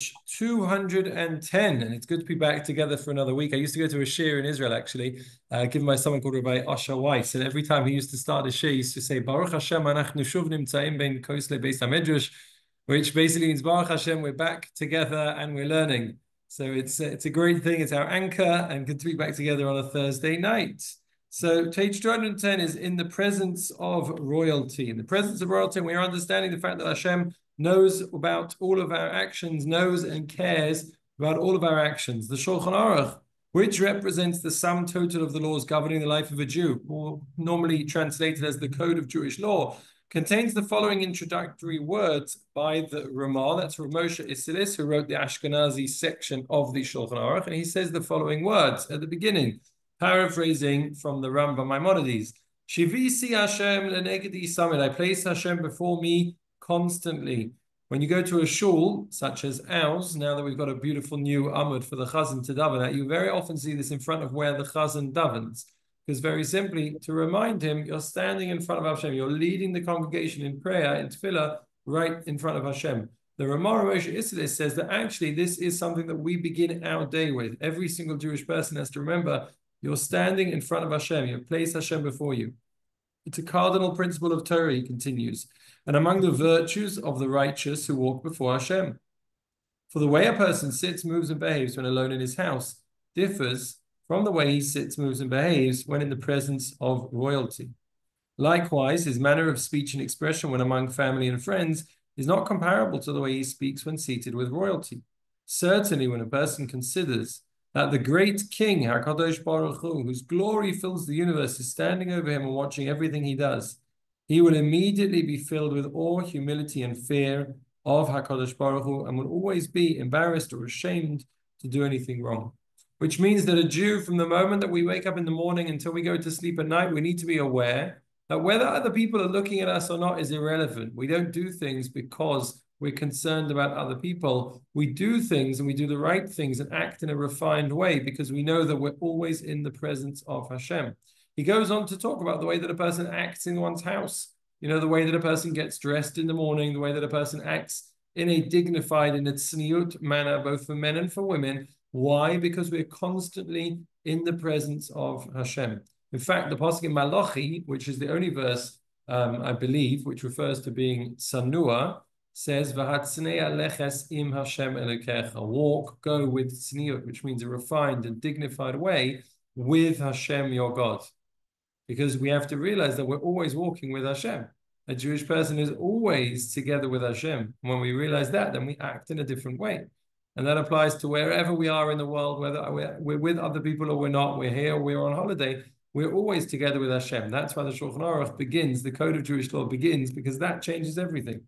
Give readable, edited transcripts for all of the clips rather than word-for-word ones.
210, and it's good to be back together for another week. I used to go to a shir in Israel, actually, given by someone called Rabbi Osher Weiss, and every time he used to start a shir, he used to say, Baruch Hashem, anachnu shuv nimtzaim bein kosle beis hamedrash, which basically means, Baruch Hashem, we're back together and we're learning. So it's a great thing. It's our anchor, and good to be back together on a Thursday night. So page 210 is in the presence of royalty. In the presence of royalty, and we are understanding the fact that Hashem knows about all of our actions, knows and cares about all of our actions. The Shulchan Aruch, which represents the sum total of the laws governing the life of a Jew, or normally translated as the Code of Jewish Law, contains the following introductory words by the Ramah. That's Moshe Isilis, who wrote the Ashkenazi section of the Shulchan Aruch, and he says the following words at the beginning, paraphrasing from the Rambam Maimonides. Shivisi Hashem lenegedi samid. I place Hashem before me constantly. When you go to a shul, such as ours, now that we've got a beautiful new amud for the chazan to daven at, you very often see this in front of where the chazan davens. Because very simply, to remind him, you're standing in front of Hashem, you're leading the congregation in prayer, in tefillah, right in front of Hashem. The Ramah Moshe Isilis says that actually this is something that we begin our day with. Every single Jewish person has to remember, you're standing in front of Hashem, you place Hashem before you. It's a cardinal principle of Torah, he continues, and among the virtues of the righteous who walk before Hashem. For the way a person sits, moves, and behaves when alone in his house differs from the way he sits, moves, and behaves when in the presence of royalty. Likewise, his manner of speech and expression when among family and friends is not comparable to the way he speaks when seated with royalty. Certainly, when a person considers that the great King, HaKadosh Baruch Hu, whose glory fills the universe, is standing over him and watching everything he does, he will immediately be filled with awe, humility, and fear of HaKadosh Baruch Hu, and will always be embarrassed or ashamed to do anything wrong. Which means that a Jew, from the moment that we wake up in the morning until we go to sleep at night, we need to be aware that whether other people are looking at us or not is irrelevant. We don't do things because we're concerned about other people. We do things and we do the right things and act in a refined way because we know that we're always in the presence of Hashem. He goes on to talk about the way that a person acts in one's house. You know, the way that a person gets dressed in the morning, the way that a person acts in a dignified, in a tzniut manner, both for men and for women. Why? Because we're constantly in the presence of Hashem. In fact, the pasuk in Malachi, which is the only verse, I believe, which refers to being sanua, says, "V'hatznei leches im Hashem elokecha." Walk, go with tzniut, which means a refined and dignified way with Hashem, your God. Because we have to realize that we're always walking with Hashem. A Jewish person is always together with Hashem. When we realize that, then we act in a different way. And that applies to wherever we are in the world, whether we're with other people or we're not, we're here, we're on holiday, we're always together with Hashem. That's why the Shulchan Aruch begins, the Code of Jewish Law begins, because that changes everything.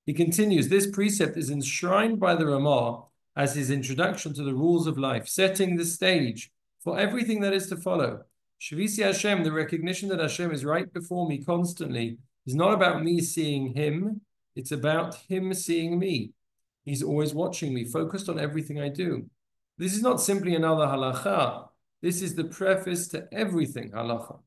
He continues, this precept is enshrined by the Ramah as his introduction to the rules of life, setting the stage for everything that is to follow. Shavisi Hashem, the recognition that Hashem is right before me constantly, is not about me seeing him, it's about him seeing me. He's always watching me, focused on everything I do. This is not simply another halacha. This is the preface to everything halacha.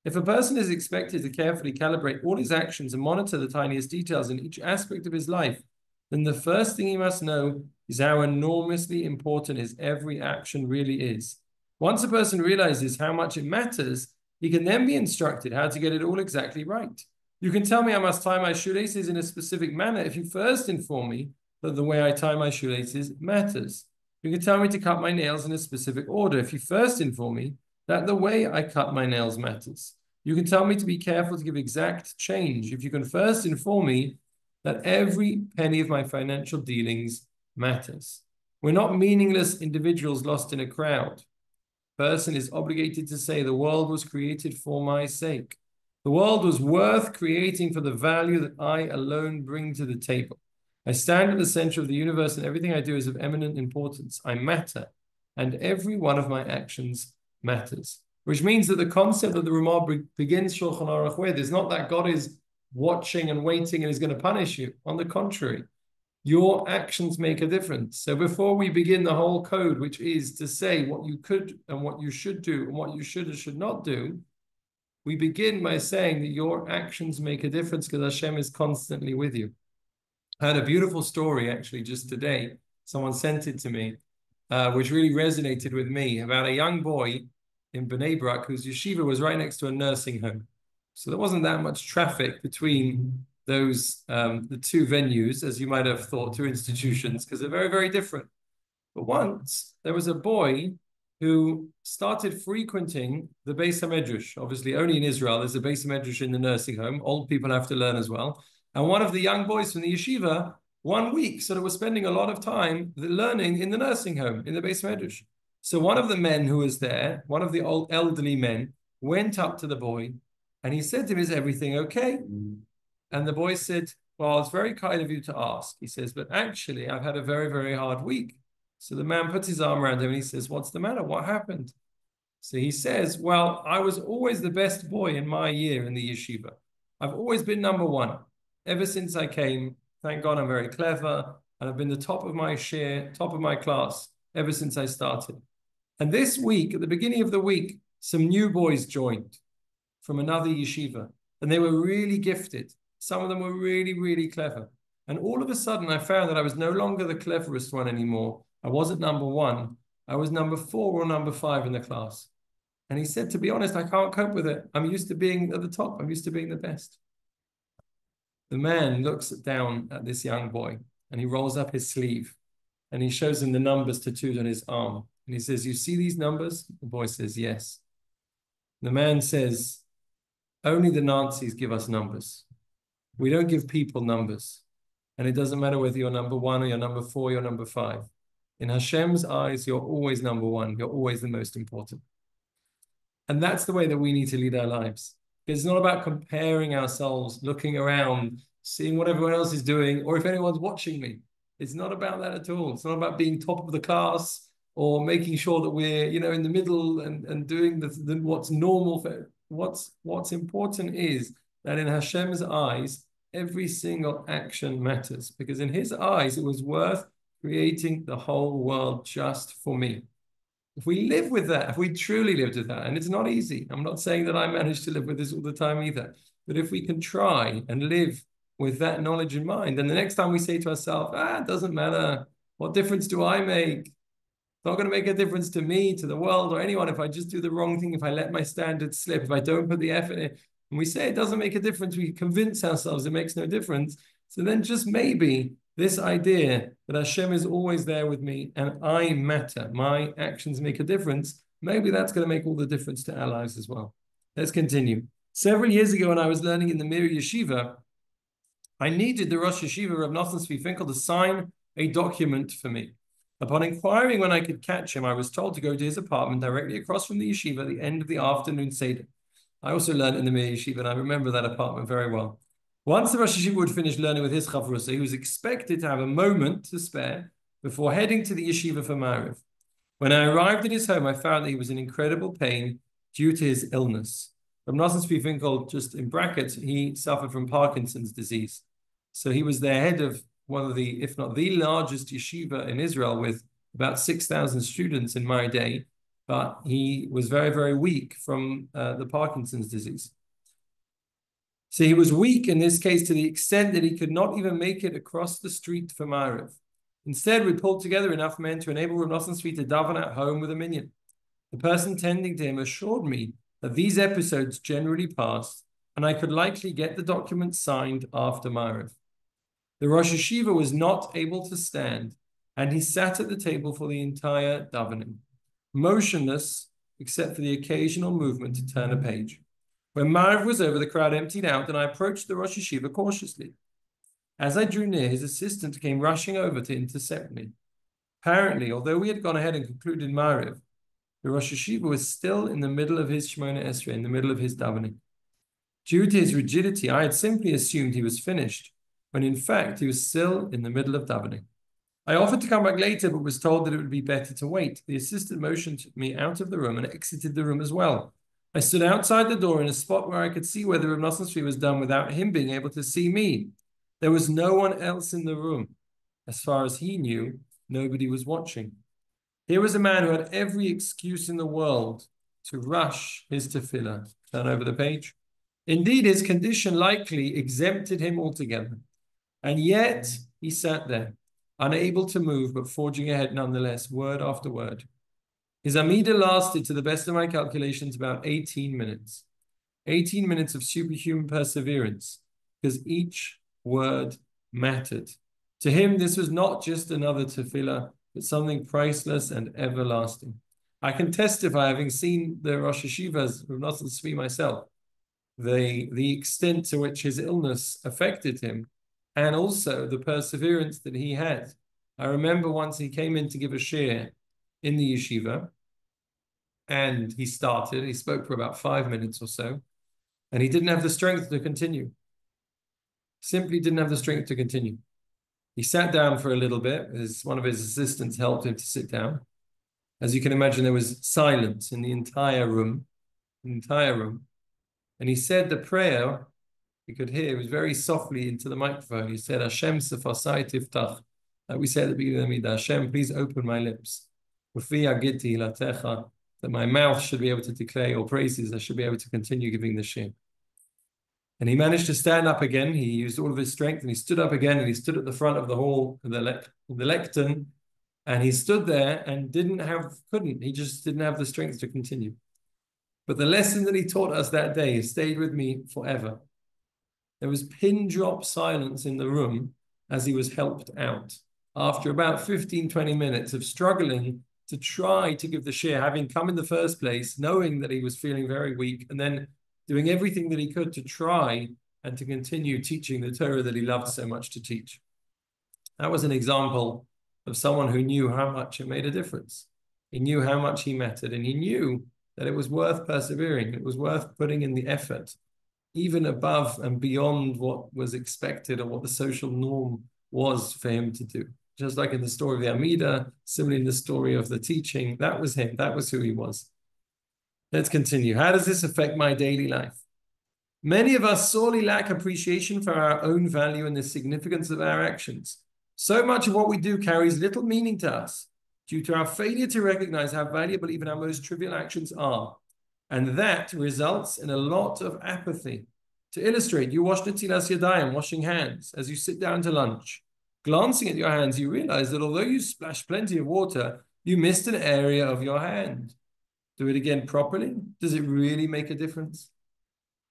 If a person is expected to carefully calibrate all his actions and monitor the tiniest details in each aspect of his life, then the first thing he must know is how enormously important his every action really is. Once a person realizes how much it matters, he can then be instructed how to get it all exactly right. You can tell me I must tie my shoelaces in a specific manner if you first inform me that the way I tie my shoelaces matters. You can tell me to cut my nails in a specific order if you first inform me that the way I cut my nails matters. You can tell me to be careful to give exact change if you can first inform me that every penny of my financial dealings matters. We're not meaningless individuals lost in a crowd. A person is obligated to say the world was created for my sake. The world was worth creating for the value that I alone bring to the table. I stand at the center of the universe and everything I do is of eminent importance. I matter, and every one of my actions matters. Which means that the concept that the Ramah begins Shulchan Aruch with is not that God is watching and waiting and is going to punish you. On the contrary, your actions make a difference. So before we begin the whole code, which is to say what you could and what you should do and what you should or should not do, we begin by saying that your actions make a difference because Hashem is constantly with you. I had a beautiful story actually just today Someone sent it to me, which really resonated with me about a young boy in Bnei Brak whose yeshiva was right next to a nursing home. So there wasn't that much traffic between those the two venues, as you might have thought, two institutions, because they're very, very different. But once there was a boy who started frequenting the Beis HaMedrash. Obviously, only in Israel there's a Beis HaMedrash in the nursing home. Old people have to learn as well. And one of the young boys from the yeshiva, 1 week, sort of was spending a lot of time learning in the nursing home, in the Beis HaMedrash. So one of the men who was there, one of the old elderly men, went up to the boy and he said to him, "Is everything okay?" And the boy said, "Well, it's very kind of you to ask." He says, "But actually, I've had a very, very hard week." So the man puts his arm around him and he says, "What's the matter? What happened?" So he says, "Well, I was always the best boy in my year in the yeshiva. I've always been number one. Ever since I came, thank God I'm very clever, and I've been the top of my share, top of my class, ever since I started. And this week, at the beginning of the week, some new boys joined from another yeshiva, and they were really gifted. Some of them were really, really clever. And all of a sudden, I found that I was no longer the cleverest one anymore. I wasn't number one. I was number 4 or number 5 in the class." And he said, "To be honest, I can't cope with it. I'm used to being at the top. I'm used to being the best." The man looks down at this young boy and he rolls up his sleeve and he shows him the numbers tattooed on his arm. And he says, "You see these numbers?" The boy says, "Yes." The man says, "Only the Nazis give us numbers. We don't give people numbers. And it doesn't matter whether you're number 1 or you're number 4, you're number 5. In Hashem's eyes, you're always number 1. You're always the most important." And that's the way that we need to lead our lives. It's not about comparing ourselves, looking around, seeing what everyone else is doing, or if anyone's watching me. It's not about that at all. It's not about being top of the class or making sure that we're, in the middle and doing what's normal. What's important is that in Hashem's eyes, every single action matters, because in his eyes, it was worth creating the whole world just for me. If we live with that, if we truly lived with that, and it's not easy, I'm not saying that I manage to live with this all the time either, but if we can try and live with that knowledge in mind, then the next time we say to ourselves, it doesn't matter, what difference do I make? It's not going to make a difference to me, to the world, or anyone if I just do the wrong thing, if I let my standards slip, if I don't put the effort in. And we say it doesn't make a difference, we convince ourselves it makes no difference. So then just maybe this idea that Hashem is always there with me and I matter, my actions make a difference, maybe that's going to make all the difference to our lives as well. Let's continue. Several years ago when I was learning in the Mir Yeshiva, I needed the Rosh Yeshiva, Rav Nosson Tzvi Finkel, to sign a document for me. Upon inquiring when I could catch him, I was told to go to his apartment directly across from the yeshiva at the end of the afternoon Seder. I also learned in the Mir Yeshiva, and I remember that apartment very well. Once the Rosh Yeshiva would finish learning with his chavrusa, he was expected to have a moment to spare before heading to the yeshiva for Ma'ariv. When I arrived at his home, I found that he was in incredible pain due to his illness. From Nosson Tzvi Finkel, just in brackets, he suffered from Parkinson's disease. So he was the head of one of the, if not the largest yeshiva in Israel, with about 6,000 students in my day, but he was very, very weak from the Parkinson's disease. So he was weak in this case to the extent that he could not even make it across the street for Ma'ariv. Instead, we pulled together enough men to enable Rav Nosson Tzvi to daven at home with a minyan. The person tending to him assured me that these episodes generally passed, and I could likely get the document signed after Ma'ariv. The Rosh Yeshiva was not able to stand, and he sat at the table for the entire davening, motionless except for the occasional movement to turn a page. When Ma'ariv was over, the crowd emptied out, and I approached the Rosh Yeshiva cautiously. As I drew near, his assistant came rushing over to intercept me. Apparently, although we had gone ahead and concluded Ma'ariv, the Rosh Yeshiva was still in the middle of his Shemona Esrei, in the middle of his davening. Due to his rigidity, I had simply assumed he was finished, when in fact he was still in the middle of davening. I offered to come back later, but was told that it would be better to wait. The assistant motioned me out of the room and exited the room as well. I stood outside the door in a spot where I could see whether Rav Nosson Tzvi was done without him being able to see me. There was no one else in the room. As far as he knew, nobody was watching. Here was a man who had every excuse in the world to rush his tefillah. Turn over the page. Indeed, his condition likely exempted him altogether. And yet, he sat there. unable to move, but forging ahead nonetheless, word after word. His Amida lasted, to the best of my calculations, about 18 minutes. 18 minutes of superhuman perseverance, because each word mattered. To him, this was not just another tefillah, but something priceless and everlasting. I can testify, having seen the Rosh Hashivas of Nosson Tzvi myself, the extent to which his illness affected him, and also the perseverance that he had. I remember once he came in to give a shir in the yeshiva, and he spoke for about 5 minutes or so, and he didn't have the strength to continue. Simply didn't have the strength to continue. He sat down for a little bit, as one of his assistants helped him to sit down. As you can imagine, there was silence in the entire room, And he said the prayer, you could hear, it was very softly into the microphone. He said, Hashem sefasai tiftach. Like we said at the beginning of the Midah, Hashem, please open my lips. That my mouth should be able to declare your praises. I should be able to continue giving the shir. And he managed to stand up again. He used all of his strength, and he stood up again, and he stood at the front of the hall, the lectern, and he stood there and he just didn't have the strength to continue. But the lesson that he taught us that day stayed with me forever. There was pin drop silence in the room as he was helped out. After about 15, 20 minutes of struggling to try to give the shir, having come in the first place, knowing that he was feeling very weak, and then doing everything that he could to try and to continue teaching the Torah that he loved so much to teach. That was an example of someone who knew how much it made a difference. He knew how much he mattered, and he knew that it was worth persevering. It was worth putting in the effort, even above and beyond what was expected or what the social norm was for him to do. Just like in the story of the Amida, similarly in the story of the teaching, that was him. That was who he was. Let's continue. How does this affect my daily life? Many of us sorely lack appreciation for our own value and the significance of our actions. So much of what we do carries little meaning to us due to our failure to recognize how valuable even our most trivial actions are. And that results in a lot of apathy. To illustrate, you wash netilas yadayim, washing hands, as you sit down to lunch. Glancing at your hands, you realize that although you splash plenty of water, you missed an area of your hand. Do it again properly. Does it really make a difference?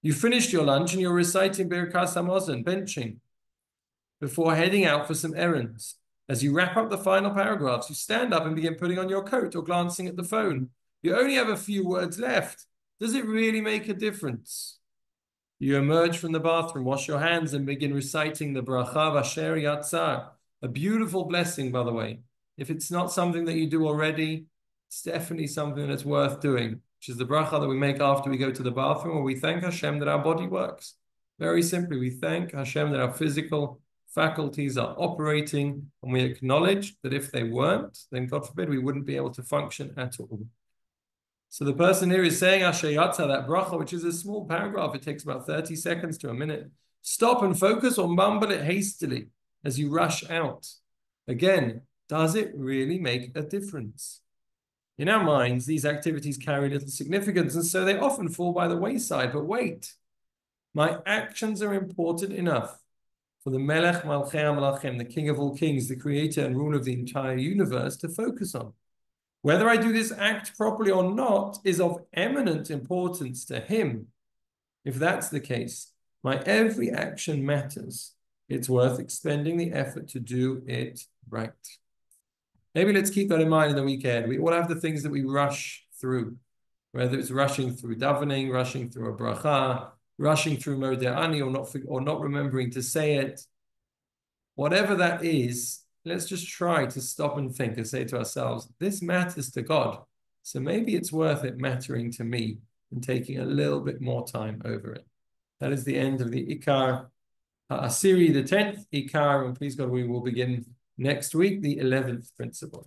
You finished your lunch and you're reciting Birkas Hamazon, benching, before heading out for some errands. As you wrap up the final paragraphs, you stand up and begin putting on your coat or glancing at the phone. You only have a few words left. Does it really make a difference? You emerge from the bathroom, wash your hands, and begin reciting the bracha v'asher yatzar, a beautiful blessing, by the way. If it's not something that you do already, it's definitely something that's worth doing, which is the bracha that we make after we go to the bathroom, where we thank Hashem that our body works. Very simply, we thank Hashem that our physical faculties are operating, and we acknowledge that if they weren't, then God forbid, we wouldn't be able to function at all. So the person here is saying Asher Yatzah, that bracha, which is a small paragraph. It takes about 30 seconds to a minute. Stop and focus or mumble it hastily as you rush out. Again, does it really make a difference? In our minds, these activities carry little significance, and so they often fall by the wayside. But wait, my actions are important enough for the Melech Malchei HaMelachim, the King of all kings, the creator and ruler of the entire universe, to focus on. Whether I do this act properly or not is of eminent importance to him. If that's the case, my every action matters. It's worth expending the effort to do it right. Maybe let's keep that in mind in the weekend. We all have the things that we rush through, whether it's rushing through davening, rushing through a bracha, rushing through Modeh Ani, or not remembering to say it. Whatever that is, let's just try to stop and think and say to ourselves, this matters to God. So maybe it's worth it mattering to me and taking a little bit more time over it. That is the end of the Ikar Asiri, the 10th Ikar, and please God, we will begin next week, the 11th principle.